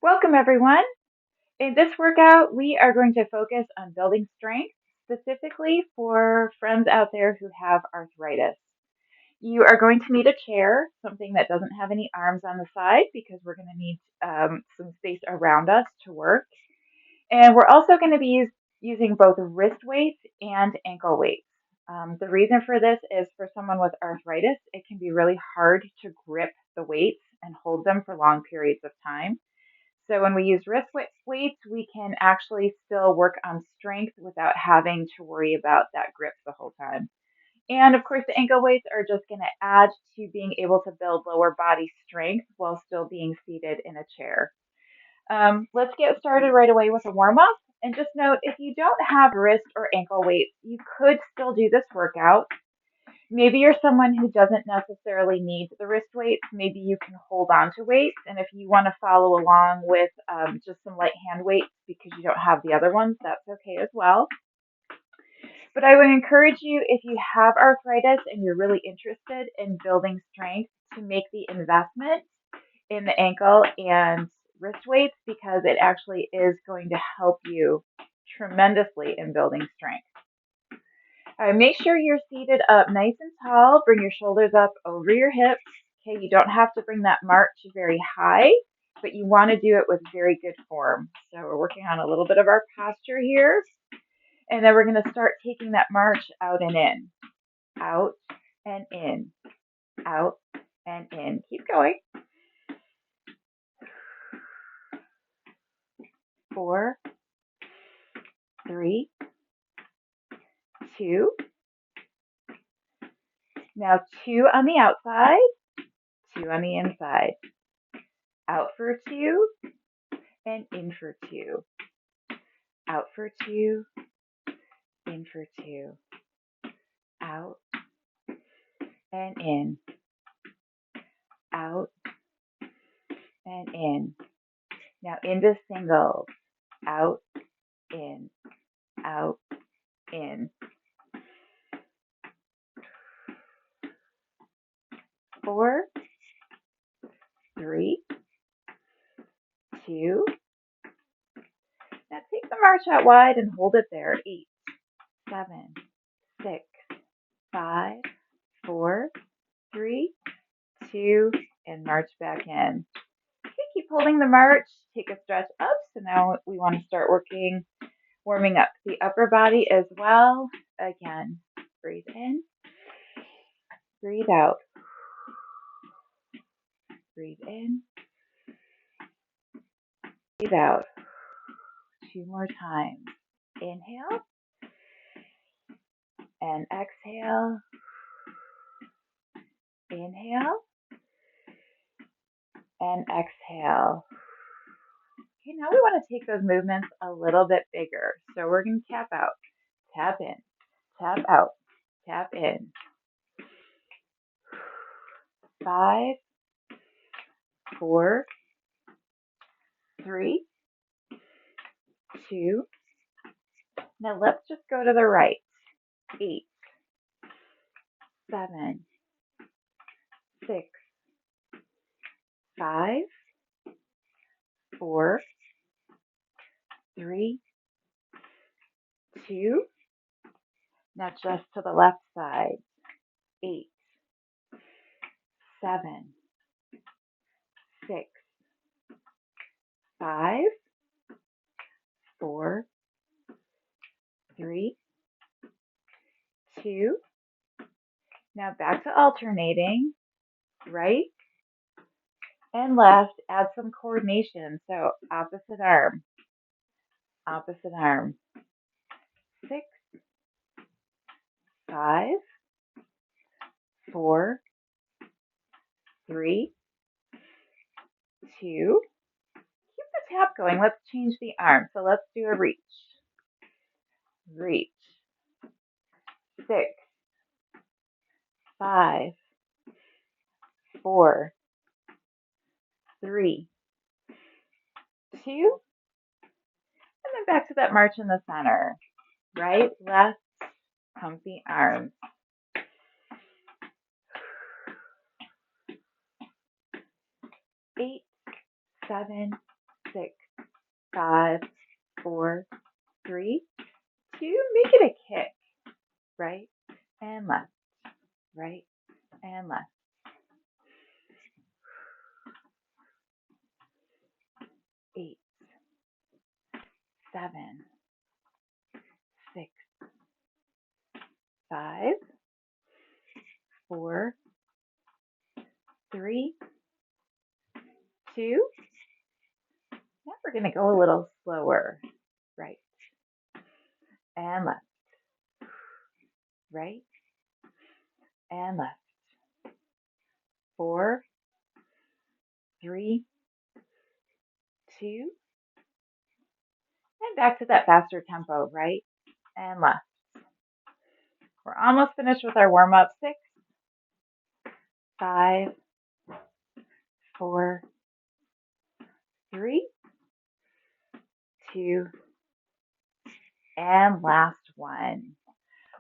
Welcome, everyone. In this workout, we are going to focus on building strength, specifically for friends out there who have arthritis. You are going to need a chair, something that doesn't have any arms on the side, because we're going to need some space around us to work. And we're also going to be using both wrist weights and ankle weights. The reason for this is for someone with arthritis, it can be really hard to grip the weights and hold them for long periods of time. So when we use wrist weights, we can actually still work on strength without having to worry about that grip the whole time. And of course, the ankle weights are just going to add to being able to build lower body strength while still being seated in a chair. Let's get started right away with a warm up. And just note, if you don't have wrist or ankle weights, you could still do this workout. Maybe you're someone who doesn't necessarily need the wrist weights. Maybe you can hold on to weights. And if you want to follow along with just some light hand weights because you don't have the other ones, that's okay as well. But I would encourage you, if you have arthritis and you're really interested in building strength, to make the investment in the ankle and wrist weights because it actually is going to help you tremendously in building strength. Make sure you're seated up nice and tall. Bring your shoulders up over your hips. Okay, you don't have to bring that march very high, but you want to do it with very good form. So we're working on a little bit of our posture here. And then we're going to start taking that march out and in, out and in, out and in. Keep going. 4, 3, 2. Now 2 on the outside, 2 on the inside. Out for 2 and in for 2. Out for 2, in for 2. Out and in. Out and in. Now into singles. Out, in, out, in. 4, 3, 2. Now take the march out wide and hold it there. 8, 7, 6, 5, 4, 3, 2, and march back in. Okay, keep holding the march. Take a stretch up. So now we want to start warming up the upper body as well. Again, breathe in, breathe out. Breathe in, breathe out. 2 more times. Inhale and exhale. Inhale and exhale. Okay, now we want to take those movements a little bit bigger. So we're going to tap out, tap in, tap out, tap in. 5, 4, 3, 2. Now let's just go to the right. 8, 7, 6, 5, 4, 3, 2. Now just to the left side. 8, 7, 6, 5, 4, 3, 2. Now back to alternating, right and left. Add some coordination. So opposite arm, opposite arm. 6, 5, 4, 3, 2. Keep the tap going. Let's change the arm. So let's do a reach. Reach. 6, 5, 4, 3, 2. And then back to that march in the center. Right, left, pump the arms. 8, 7, 6, 5, 4, 3, 2. Make it a kick. Right and left. Right and left. 8, 7, 6, 5, 4, 3, 2. Now we're going to go a little slower. Right and left. Right and left. 4, 3, 2. And back to that faster tempo. Right and left. We're almost finished with our warm up. 6, 5, 4, 3, 2, and last one.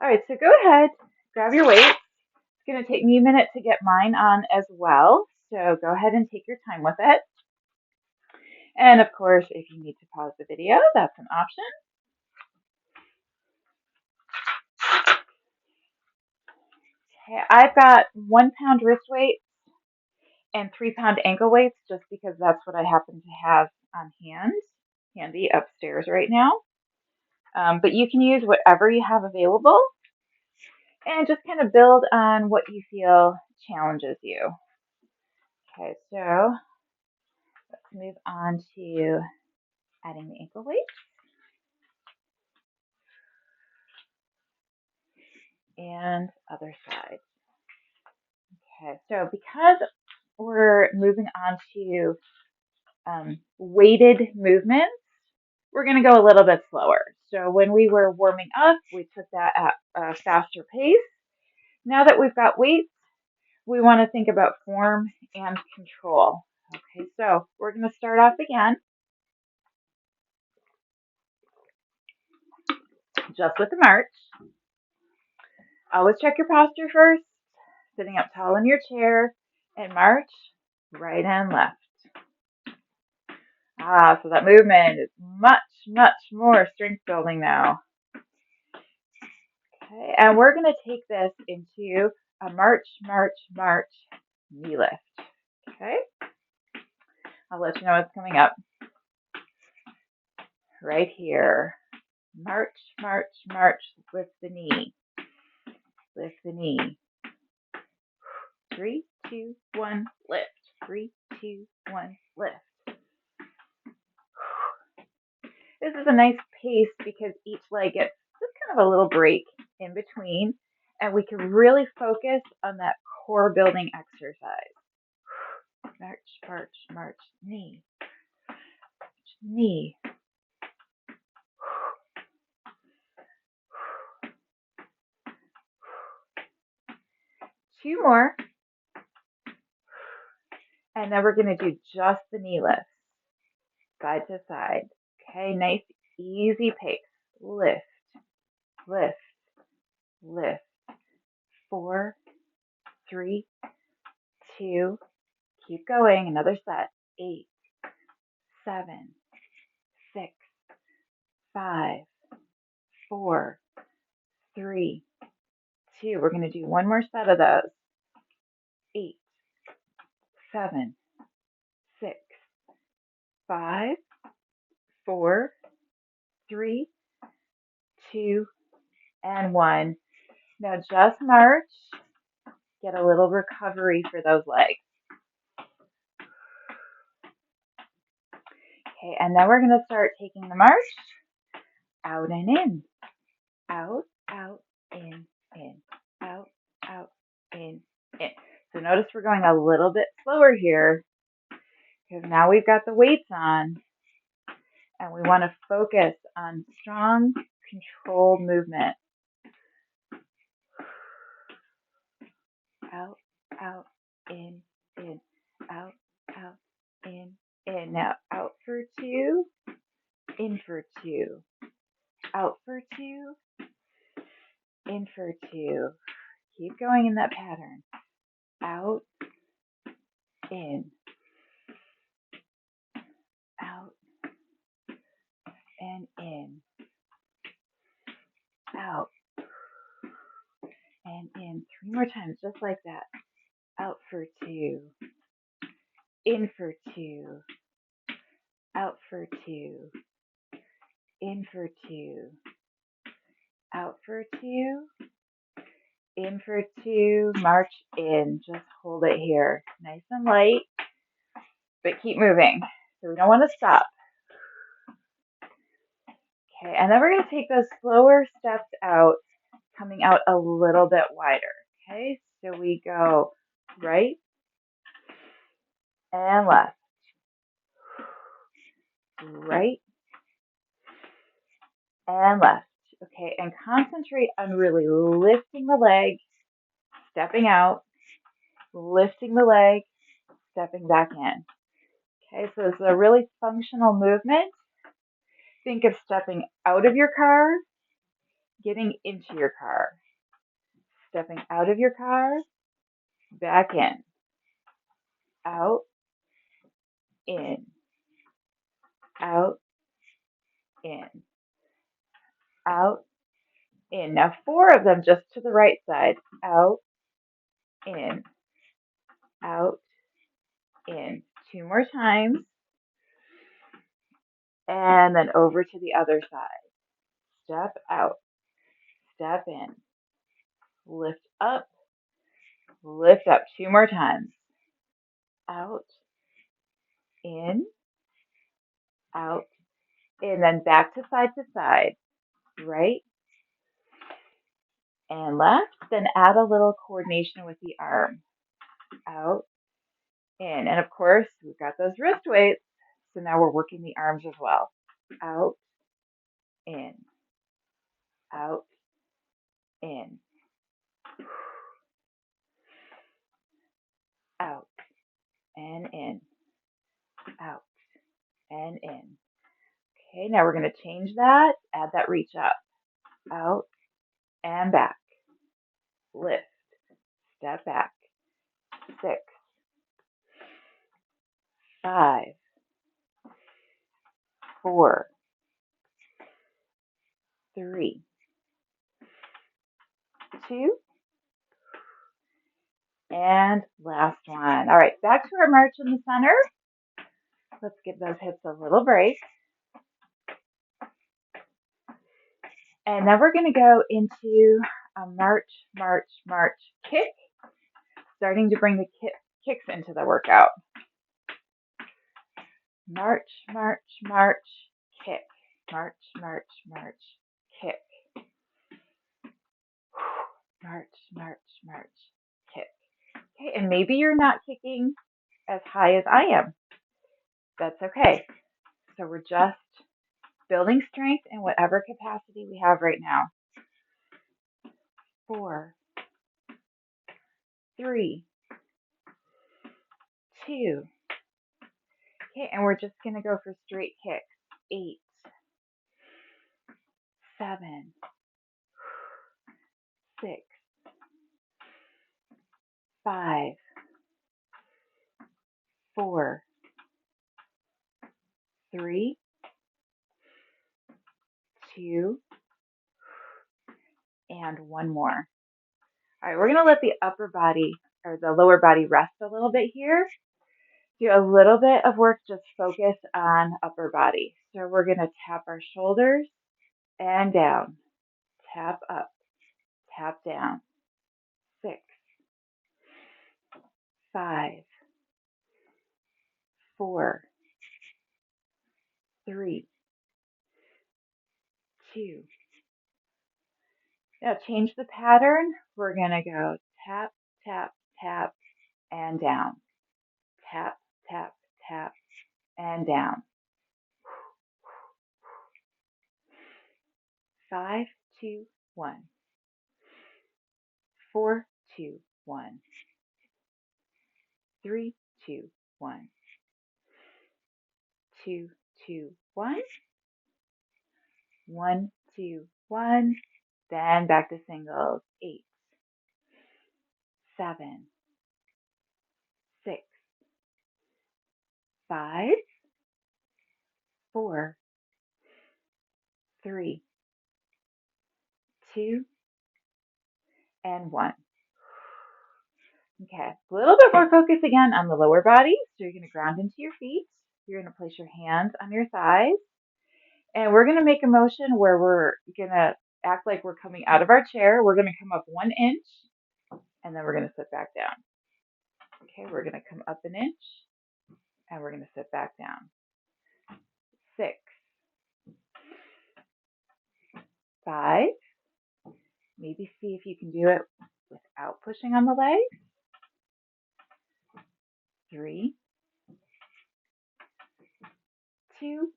All right, so go ahead, grab your weights. It's going to take me a minute to get mine on as well, so go ahead and take your time with it. And of course, if you need to pause the video, that's an option. Okay, I've got 1 pound wrist weight and 3 pound ankle weights just because that's what I happen to have on hand, handy upstairs right now. But you can use whatever you have available and just kind of build on what you feel challenges you. Okay, so let's move on to adding the ankle weight. And other side. Okay, so because we're moving on to weighted movements, we're going to go a little bit slower. So when we were warming up, we took that at a faster pace. Now that we've got weights, we want to think about form and control. Okay, so we're going to start off again just with the march. Always check your posture first, sitting up tall in your chair, and march right and left. So that movement is much, much more strength building now. Okay, and we're going to take this into a march, march, march knee lift. Okay, I'll let you know what's coming up. Right here. March, march, march, lift the knee. Lift the knee. 3, 2, 1, lift. 3, 2, 1, lift. This is a nice pace because each leg gets just kind of a little break in between, and we can really focus on that core building exercise. March, march, march, knee, knee. 2 more, and then we're going to do just the knee lifts, side to side. Okay, nice, easy pace. Lift, lift, lift. 4, 3, 2, keep going. Another set. 8, 7, 6, 5, 4, 3, 2. We're going to do one more set of those. 8, 7, 6, 5, 4, 3, 2, and 1. Now just march. Get a little recovery for those legs. Okay, and then we're going to start taking the march out and in. Out, out, in, out, out, in. So notice we're going a little bit slower here because now we've got the weights on and we want to focus on strong, controlled movement. Out, out, in, out, out, in. Now out for 2, in for 2, out for 2, in for 2. Keep going in that pattern. Out, in, out, and in, out, and in. 3 more times, just like that. Out for 2, in for 2, out for 2, in for 2, out for 2, in for 2, march in. Just hold it here. Nice and light, but keep moving. So we don't want to stop. Okay, and then we're going to take those slower steps out, coming out a little bit wider. Okay, so we go right and left, right and left. Okay, and concentrate on really lifting the leg, stepping out, lifting the leg, stepping back in. Okay, so it's a really functional movement. Think of stepping out of your car, getting into your car, stepping out of your car, back in, out, in, out, in, out, in. Now 4 of them just to the right side. Out, in, out, in. 2 more times. And then over to the other side. Step out, step in, lift up, lift up. 2 more times. Out, in, out, in. Then back to side, right and left. Then add a little coordination with the arm. Out, in. And of course, we've got those wrist weights. So now we're working the arms as well. Out, in, out, in, out, and in, out, and in. Okay, now we're going to change that. Add that reach up. Out and back. Lift. Step back. 6, 5, 4, 3, 2, and last one. All right, back to our march in the center. Let's give those hips a little break. And then we're going to go into a march, march, march kick, starting to bring the kicks into the workout. March, march, march, kick. March, march, march, kick. March, march, march, kick. Okay, and maybe you're not kicking as high as I am. That's okay. So we're just building strength in whatever capacity we have right now. 4, 3, 2. Okay, and we're just going to go for straight kicks. 8, 7, 6, 5, 4, 3, 2, and one more. All right, we're going to let the upper body or the lower body rest a little bit here. Do a little bit of work, just focus on upper body. So we're going to tap our shoulders and down, tap up, tap down. 6, 5, 4, 3, 2. Now change the pattern. We're going to go tap, tap, tap, and down. Tap, tap, tap, and down. 5, 2, 1. 4, 2, 1. 3, 2, 1. 2, 2, 1. 1, 2, 1. Then back to singles. 8, 7, 6, 5, 4, 3, 2, and 1. Okay, a little bit more focus again on the lower body. So you're going to ground into your feet. You're going to place your hands on your thighs. And we're going to make a motion where we're going to act like we're coming out of our chair. We're going to come up 1 inch, and then we're going to sit back down. Okay, we're going to come up an inch, and we're going to sit back down. 6, 5. Maybe see if you can do it without pushing on the legs. 3, 2,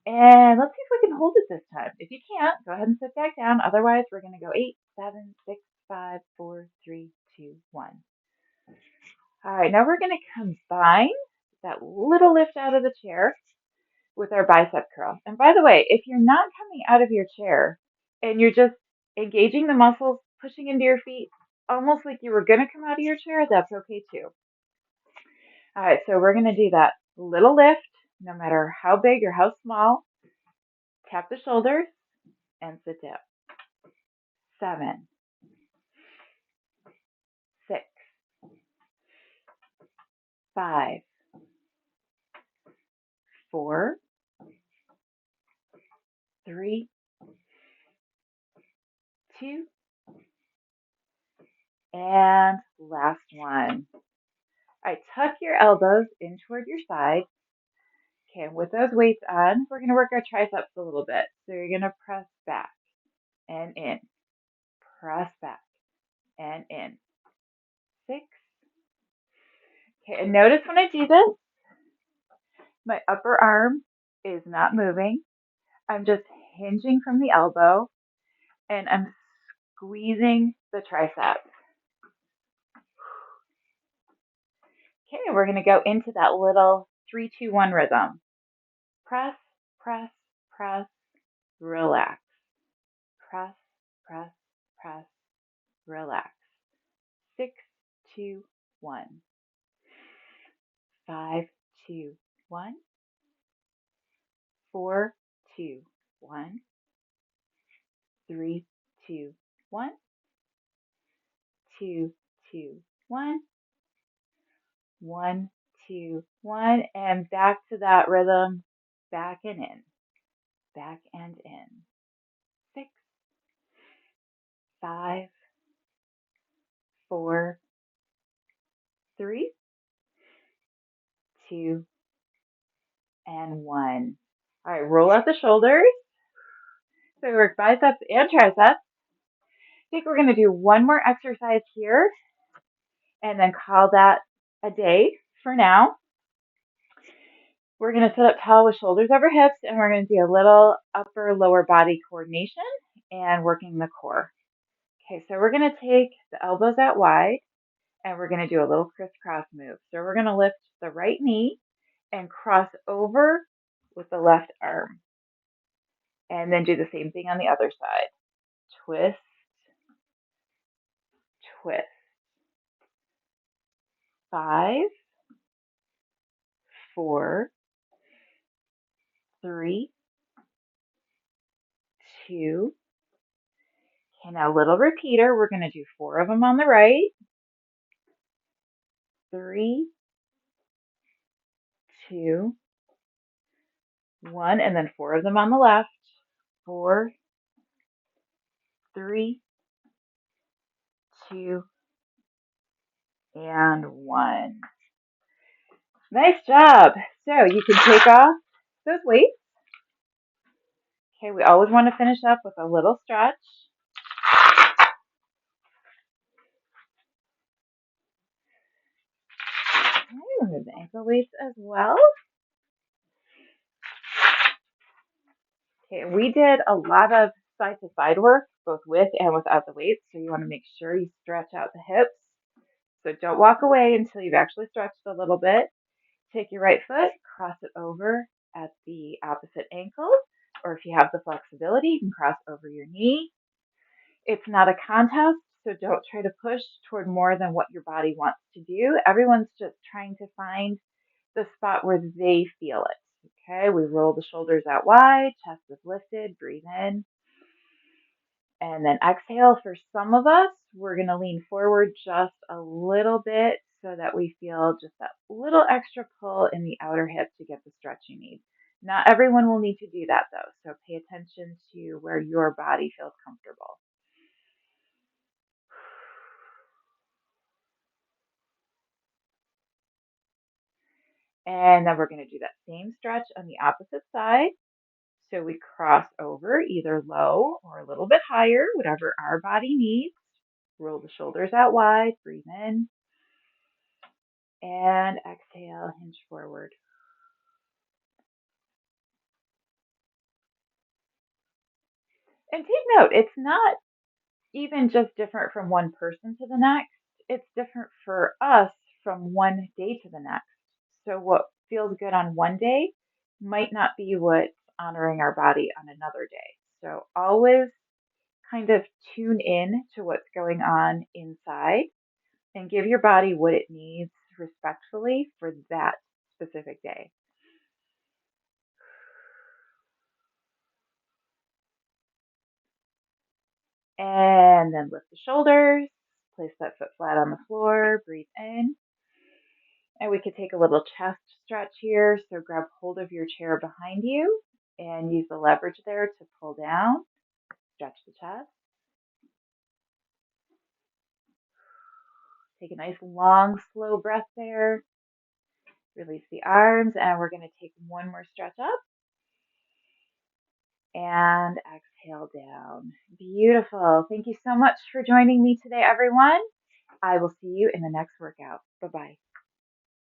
and let's see if we can hold it this time. If you can't, go ahead and sit back down. Otherwise, we're going to go 8, 7, 6, 5, 4, 3, 2, 1. All right, now we're going to combine that little lift out of the chair with our bicep curl. And by the way, if you're not coming out of your chair and you're just engaging the muscles, pushing into your feet, almost like you were going to come out of your chair, that's okay too. All right, so we're going to do that little lift, no matter how big or how small. Tap the shoulders and sit down. 7, 6, 5, 4, 3, 2, and last one. All right, tuck your elbows in toward your side. Okay, with those weights on, we're going to work our triceps a little bit. So you're going to press back and in, press back and in. 6. Okay, and notice when I do this, my upper arm is not moving. I'm just hinging from the elbow and I'm squeezing the triceps. Okay, we're going to go into that little 3, 2, 1 rhythm. Press, press, press, relax. Press, press, press, relax. 6, 2, 1. 5, 2, 1. 4, 2, 1. 3, 2, 1. 2, 2, 1. 1, 2, 1. And back to that rhythm. Back and in. Back and in. 6, 5, 4, 3, 2, and 1. All right, roll out the shoulders. So we work biceps and triceps. I think we're going to do one more exercise here and then call that a day for now. We're going to sit up tall with shoulders over hips, and we're going to do a little upper lower body coordination and working the core. Okay, so we're going to take the elbows out wide, and we're going to do a little crisscross move. So we're going to lift the right knee and cross over with the left arm. And then do the same thing on the other side. Twist, twist. 5, 4, 3, 2. Okay, now little repeater. We're going to do 4 of them on the right. 3, 2, 1, and then 4 of them on the left. 4, 3, 2, and 1. Nice job. So you can take off those weights. Okay, we always want to finish up with a little stretch. Okay, remove the ankle weights as well. Okay, we did a lot of side to side work, both with and without the weights. So you want to make sure you stretch out the hips. So don't walk away until you've actually stretched a little bit. Take your right foot, cross it over at the opposite ankle, or if you have the flexibility, you can cross over your knee. It's not a contest, so don't try to push toward more than what your body wants to do. Everyone's just trying to find the spot where they feel it. Okay, we roll the shoulders out wide, chest is lifted, breathe in. And then exhale. For some of us, we're going to lean forward just a little bit so that we feel just that little extra pull in the outer hip to get the stretch you need. Not everyone will need to do that though, so pay attention to where your body feels comfortable. And then we're going to do that same stretch on the opposite side. So we cross over either low or a little bit higher, whatever our body needs. Roll the shoulders out wide, breathe in, and exhale, hinge forward. And take note, it's not even just different from one person to the next, it's different for us from one day to the next. So, what feels good on one day might not be what's honoring our body on another day. So, always kind of tune in to what's going on inside and give your body what it needs respectfully for that specific day. And then lift the shoulders, place that foot flat on the floor, breathe in. And we could take a little chest stretch here. So grab hold of your chair behind you and use the leverage there to pull down, stretch the chest. Take a nice long, slow breath there. Release the arms, and we're going to take one more stretch up and exhale down. Beautiful. Thank you so much for joining me today, everyone. I will see you in the next workout. Bye bye.